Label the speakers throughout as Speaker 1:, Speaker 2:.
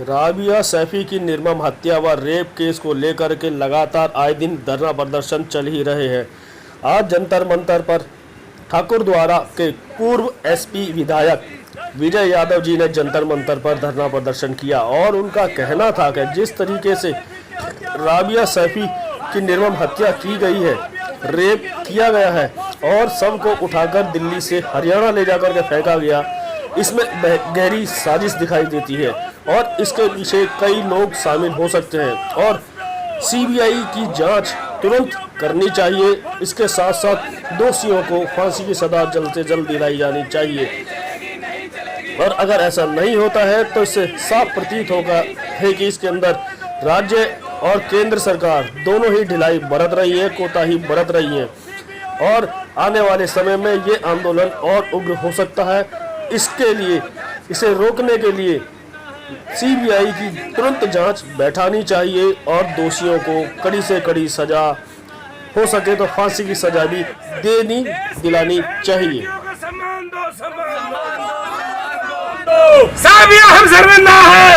Speaker 1: राबिया सैफी की निर्मम हत्या व रेप केस को लेकर के लगातार आए दिन धरना प्रदर्शन चल ही रहे हैं। आज जंतर मंतर पर ठाकुर द्वारा के पूर्व एसपी विधायक विजय यादव जी ने जंतर मंतर पर धरना प्रदर्शन किया और उनका कहना था कि जिस तरीके से राबिया सैफी की निर्मम हत्या की गई है, रेप किया गया है और सबको उठाकर दिल्ली से हरियाणा ले जाकर के फेंका गया, इसमें गहरी साजिश दिखाई देती है और इसके पीछे कई लोग शामिल हो सकते हैं और सीबीआई की जांच तुरंत करनी चाहिए। इसके साथ साथ दोषियों को फांसी की सजा जल्द से जल्द दिलाई जानी चाहिए और अगर ऐसा नहीं होता है तो इससे साफ प्रतीत होगा है कि इसके अंदर राज्य और केंद्र सरकार दोनों ही ढिलाई बरत रही है, कोताही बरत रही है और आने वाले समय में ये आंदोलन और उग्र हो सकता है। इसके लिए इसे रोकने के लिए सीबीआई की तुरंत जांच बैठानी चाहिए और दोषियों को कड़ी से कड़ी सजा, हो सके तो फांसी की सजा भी दिलानी चाहिए।
Speaker 2: साबिया हम शर्मिंदा है,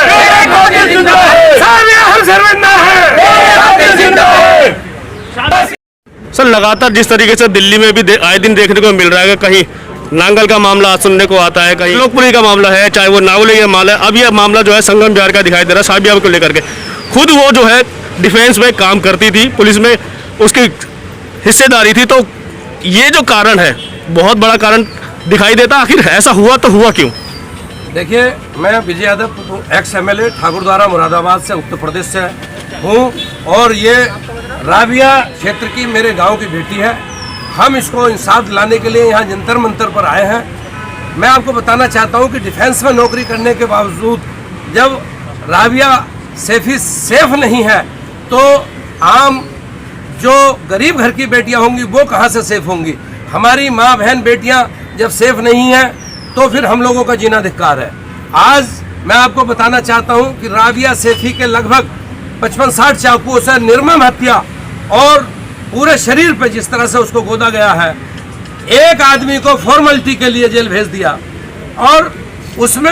Speaker 2: साबिया हम शर्मिंदा है।
Speaker 1: सर, लगातार जिस तरीके से दिल्ली में भी आए दिन देखने को मिल रहा है, कहीं नांगल का मामला सुनने को आता है, कहीं लोकपुरी का मामला है, चाहे वो नावले का मामला है, अब यह मामला जो है संगम बिहार का दिखाई दे रहा है साबिया को लेकर के। खुद वो जो है डिफेंस में काम करती थी, पुलिस में उसकी हिस्सेदारी थी, तो ये जो कारण है बहुत बड़ा कारण दिखाई देता। आखिर ऐसा हुआ तो हुआ क्यों?
Speaker 2: देखिए, मैं विजय यादव एक्स एमएलए ठाकुर द्वारा मुरादाबाद से उत्तर प्रदेश से हूँ और ये राबिया क्षेत्र की मेरे गांव की बेटी है। हम इसको इंसाफ दिलाने के लिए यहाँ जंतर मंतर पर आए हैं। मैं आपको बताना चाहता हूँ कि डिफेंस में नौकरी करने के बावजूद जब राबिया सैफी सेफ नहीं है तो आम जो गरीब घर की बेटियाँ होंगी वो कहाँ से सेफ होंगी? हमारी माँ बहन बेटियाँ जब सेफ नहीं हैं तो फिर हम लोगों का जीना धिक्कार है। आज मैं आपको बताना चाहता हूँ कि राबिया सैफी के लगभग 55-60 चाकुओं से निर्मम हत्या और पूरे शरीर पे जिस तरह से उसको गोदा गया है, एक आदमी को फॉर्मेलिटी के लिए जेल भेज दिया और उसमें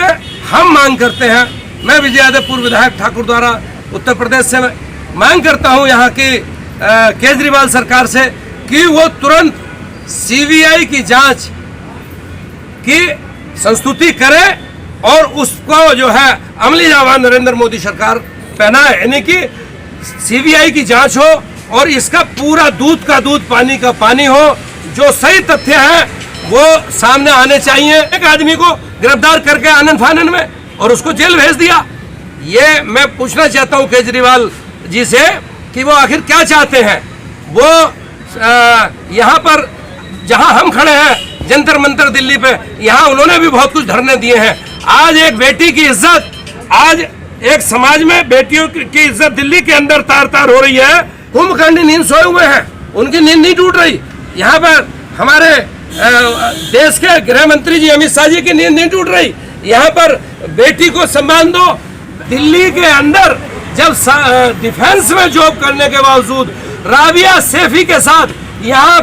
Speaker 2: हम मांग करते हैं, मैं विजय यादव पूर्व विधायक ठाकुर द्वारा उत्तर प्रदेश से मांग करता हूं यहाँ की केजरीवाल सरकार से कि वो तुरंत सीबीआई की जांच की संस्तुति करे और उसको जो है अमली जावान नरेंद्र मोदी सरकार पहनाए, यानी कि सीबीआई की जांच हो और इसका पूरा दूध का दूध पानी का पानी हो। जो सही तथ्य है वो सामने आने चाहिए। एक आदमी को गिरफ्तार करके आनंद फानन में और उसको जेल भेज दिया। ये मैं पूछना चाहता हूँ केजरीवाल जी से कि वो आखिर क्या चाहते हैं। वो यहाँ पर जहाँ हम खड़े हैं जंतर मंतर दिल्ली पे, यहाँ उन्होंने भी बहुत कुछ धरने दिए हैं। आज एक बेटी की इज्जत, आज एक समाज में बेटियों की इज्जत दिल्ली के अंदर तार तार हो रही है। कुंभकर्ण नींद सोए हुए हैं, उनकी नींद नहीं टूट रही। यहाँ पर हमारे देश के गृह मंत्री जी अमित शाह जी की नींद नहीं टूट रही। यहाँ पर बेटी को सम्मान दो। दिल्ली के अंदर जब डिफेंस में जॉब करने के बावजूद राबिया सैफी के साथ यहाँ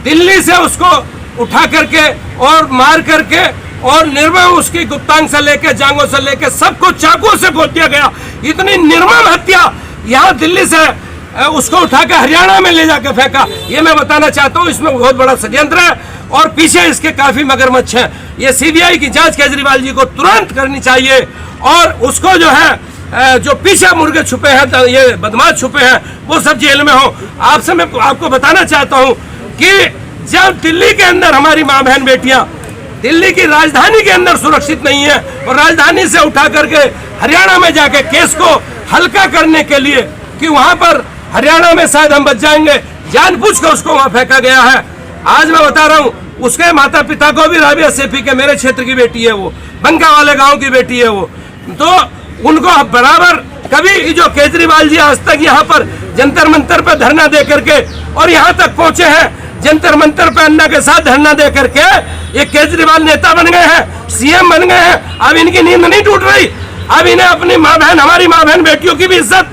Speaker 2: दिल्ली से उसको उठा करके और मार करके और निर्मम उसकी गुप्तांग से लेके जांघों से लेके सबको चाकू से गोद दिया गया। इतनी निर्मम हत्या यहाँ दिल्ली से उसको उठाकर हरियाणा में ले जाकर फेंका। ये मैं बताना चाहता हूँ, इसमें बहुत बड़ा षड्यंत्र है और पीछे इसके काफी मगरमच्छ हैं। ये सीबीआई की जांच केजरीवाल जी को तुरंत करनी चाहिए और उसको जो है जो पीछे मुर्गे छुपे हैं, ये बदमाश छुपे हैं, वो सब जेल में हो। आपसे मैं आपको बताना चाहता हूँ कि जब दिल्ली के अंदर हमारी माँ बहन बेटियां दिल्ली की राजधानी के अंदर सुरक्षित नहीं है और राजधानी से उठा करके हरियाणा में जाके केस को हल्का करने के लिए कि वहां पर हरियाणा में शायद हम बच जाएंगे, जानबूझकर उसको वहां फेंका गया है। आज मैं बता रहा हूं, उसके माता पिता को भी राबिया सैफी के मेरे क्षेत्र की बेटी है, वो बंका वाले गांव की बेटी है वो, तो उनको बराबर कभी जो केजरीवाल जी आज तक यहाँ पर जंतर मंतर पर धरना दे करके और यहाँ तक पहुंचे हैं, जंतर मंतर पे अन्ना के साथ धरना दे करके ये केजरीवाल नेता बन गए हैं, सीएम बन गए हैं। अब इनकी नींद नहीं टूट रही। अब इन्हें अपनी माँ बहन, हमारी माँ बहन बेटियों की भी इज्जत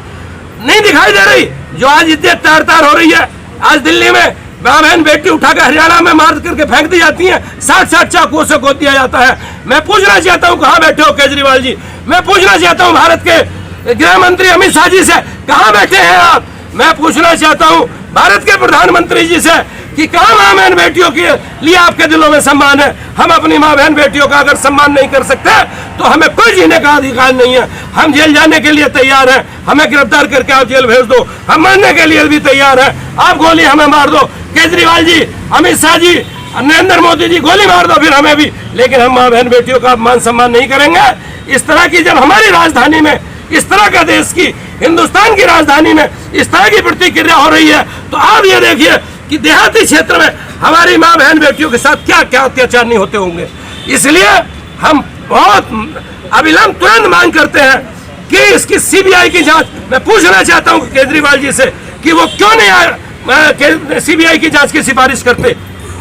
Speaker 2: नहीं दिखाई दे रही, जो आज इज्जत तार तार हो रही है। आज दिल्ली में माँ बहन बेटी उठाकर हरियाणा में मार करके फेंक दी जाती हैं, 60-60 चाकुओं से गोद दिया जाता है। मैं पूछना चाहता हूँ कहाँ बैठे हो केजरीवाल जी? मैं पूछना चाहता हूँ भारत के गृह मंत्री अमित शाह जी से, कहाँ बैठे हैं आप? मैं पूछना चाहता हूँ भारत के प्रधानमंत्री जी से कि कहाँ माँ बहन बेटियों के लिए आपके दिलों में सम्मान है? हम अपनी माँ बहन बेटियों का अगर सम्मान नहीं कर सकते तो हमें कोई जीने का अधिकार नहीं है। हम जेल जाने के लिए तैयार हैं, हमें गिरफ्तार करके आप जेल भेज दो, हम मरने के लिए भी तैयार हैं, आप गोली हमें मार दो, केजरीवाल जी, अमित शाह जी, नरेंद्र मोदी जी, गोली मार दो फिर हमें भी, लेकिन हम माँ बहन बेटियों का मान सम्मान नहीं करेंगे। इस तरह की जब हमारी राजधानी में इस तरह का देश की, हिंदुस्तान की राजधानी में इस तरह की प्रतिक्रिया हो रही है तो आप ये देखिए कि देहाती क्षेत्र में हमारी माँ बहन बेटियों के साथ क्या क्या अत्याचार नहीं होते होंगे। इसलिए हम बहुत अविलंब तुरंत मांग करते हैं कि इसकी सीबीआई की जांच। मैं पूछना चाहता हूं केजरीवाल जी से कि वो क्यों नहीं सीबीआई की जांच की सिफारिश करते,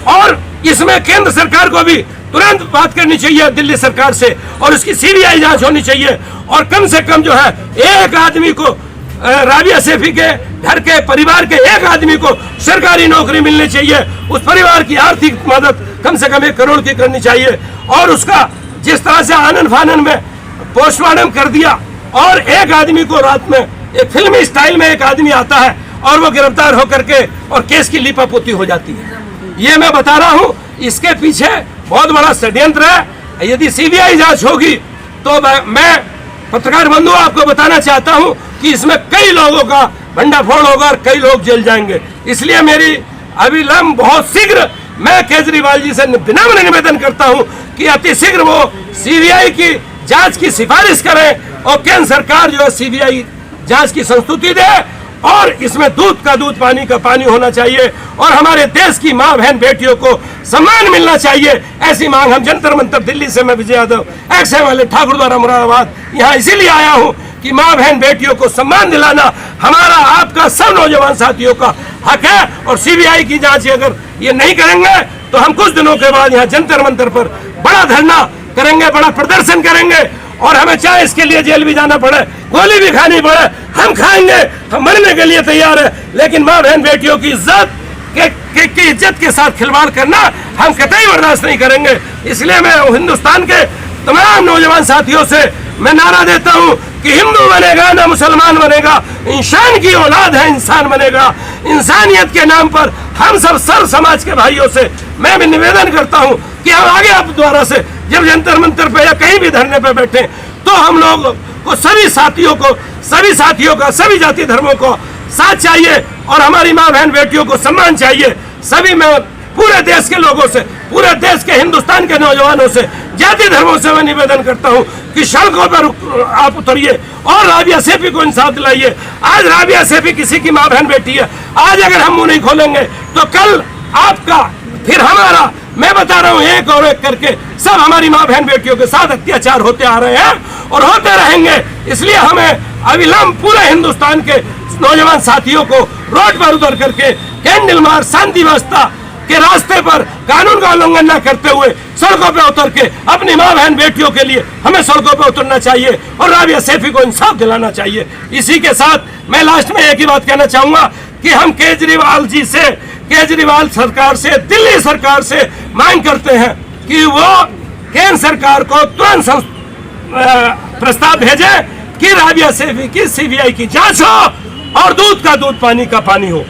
Speaker 2: और इसमें केंद्र सरकार को भी तुरंत बात करनी चाहिए दिल्ली सरकार से और उसकी सीबीआई जांच होनी चाहिए। और कम से कम जो है एक आदमी को, राबिया सैफी के घर के परिवार के एक आदमी को सरकारी नौकरी मिलनी चाहिए, उस परिवार की आर्थिक मदद कम से कम 1 करोड़ की करनी चाहिए। और उसका जिस तरह से आनन फानन में पोस्टमार्टम कर दिया और एक आदमी को रात में एक फिल्मी स्टाइल में एक आदमी आता है और वो गिरफ्तार होकर के और केस की लिपापोती हो जाती है। ये मैं बता रहा हूँ, इसके पीछे बहुत बड़ा षड्यंत्र है। यदि सीबीआई जांच होगी तो मैं पत्रकार बंधु आपको बताना चाहता हूं कि इसमें कई लोगों का भंडाफोड़ होगा और कई लोग जेल जाएंगे। इसलिए मेरी अविलंब बहुत शीघ्र मैं केजरीवाल जी से विनम्र निवेदन करता हूं कि अति शीघ्र वो सीबीआई की जांच की सिफारिश करें और केंद्र सरकार जो है सीबीआई जांच की संस्तुति दे, और इसमें दूध का दूध पानी का पानी होना चाहिए और हमारे देश की माँ बहन बेटियों को सम्मान मिलना चाहिए। ऐसी मांग हम जंतर मंतर दिल्ली से, मैं विजय यादव, XMLA ठाकुर द्वारा मुरादाबाद यहाँ इसीलिए आया हूँ कि माँ बहन बेटियों को सम्मान दिलाना हमारा, आपका, सब नौजवान साथियों का हक है। और सीबीआई की जांच अगर ये नहीं करेंगे तो हम कुछ दिनों के बाद यहाँ जंतर मंतर पर बड़ा धरना करेंगे, बड़ा प्रदर्शन करेंगे, और हमें चाहे इसके लिए जेल भी जाना पड़े, गोली भी खानी पड़े, हम खाएंगे, हम मरने के लिए तैयार है। लेकिन माँ बहन बेटियों की इज्जत की इज्जत के साथ खिलवाड़ करना हम कतई बर्दाश्त नहीं करेंगे। इसलिए मैं हिंदुस्तान के तमाम नौजवान साथियों से मैं नारा देता हूँ कि हिंदू बनेगा ना मुसलमान बनेगा, इंसान की औलाद है इंसान बनेगा। इंसानियत के नाम पर हम सब सर्व समाज के भाइयों से मैं भी निवेदन करता हूँ कि हम आगे आप द्वारा से जब जंतर मंतर पे या कहीं भी धरने पे बैठे तो हम लोग को सभी साथियों का, सभी जाति धर्मों को साथ चाहिए और हमारी माँ बहन बेटियों को सम्मान चाहिए। सभी मैं पूरे देश के लोगों से, पूरे देश के हिंदुस्तान के नौजवानों से, जाति धर्मों से मैं निवेदन करता हूँ कि सड़कों पर आप उतरिए और राबिया सैफी को इंसाफ दिलाइए। आज राबिया सैफी किसी की माँ बहन बेटी है, आज अगर हम मुंह नहीं खोलेंगे तो कल आपका, फिर हमारा, मैं बता रहा हूँ एक और एक करके सब हमारी माँ बहन बेटियों के साथ अत्याचार होते आ रहे हैं और होते रहेंगे। इसलिए हमें अविलंब पूरे हिंदुस्तान के नौजवान साथियों को रोड पर उतर करके कैंडल मार्च, शांति व्यवस्था के रास्ते पर कानून का उल्लंघन न करते हुए सड़कों पे उतर के अपनी माँ बहन बेटियों के लिए हमें सड़कों पे उतरना चाहिए और राबिया सैफी को इंसाफ दिलाना चाहिए। इसी के साथ मैं लास्ट में एक ही बात कहना चाहूंगा कि हम केजरीवाल सरकार से, दिल्ली सरकार से मांग करते हैं कि वो केंद्र सरकार को तुरंत प्रस्ताव भेजे कि राबिया सैफी की सीबीआई की जांच हो और दूध का दूध पानी का पानी हो।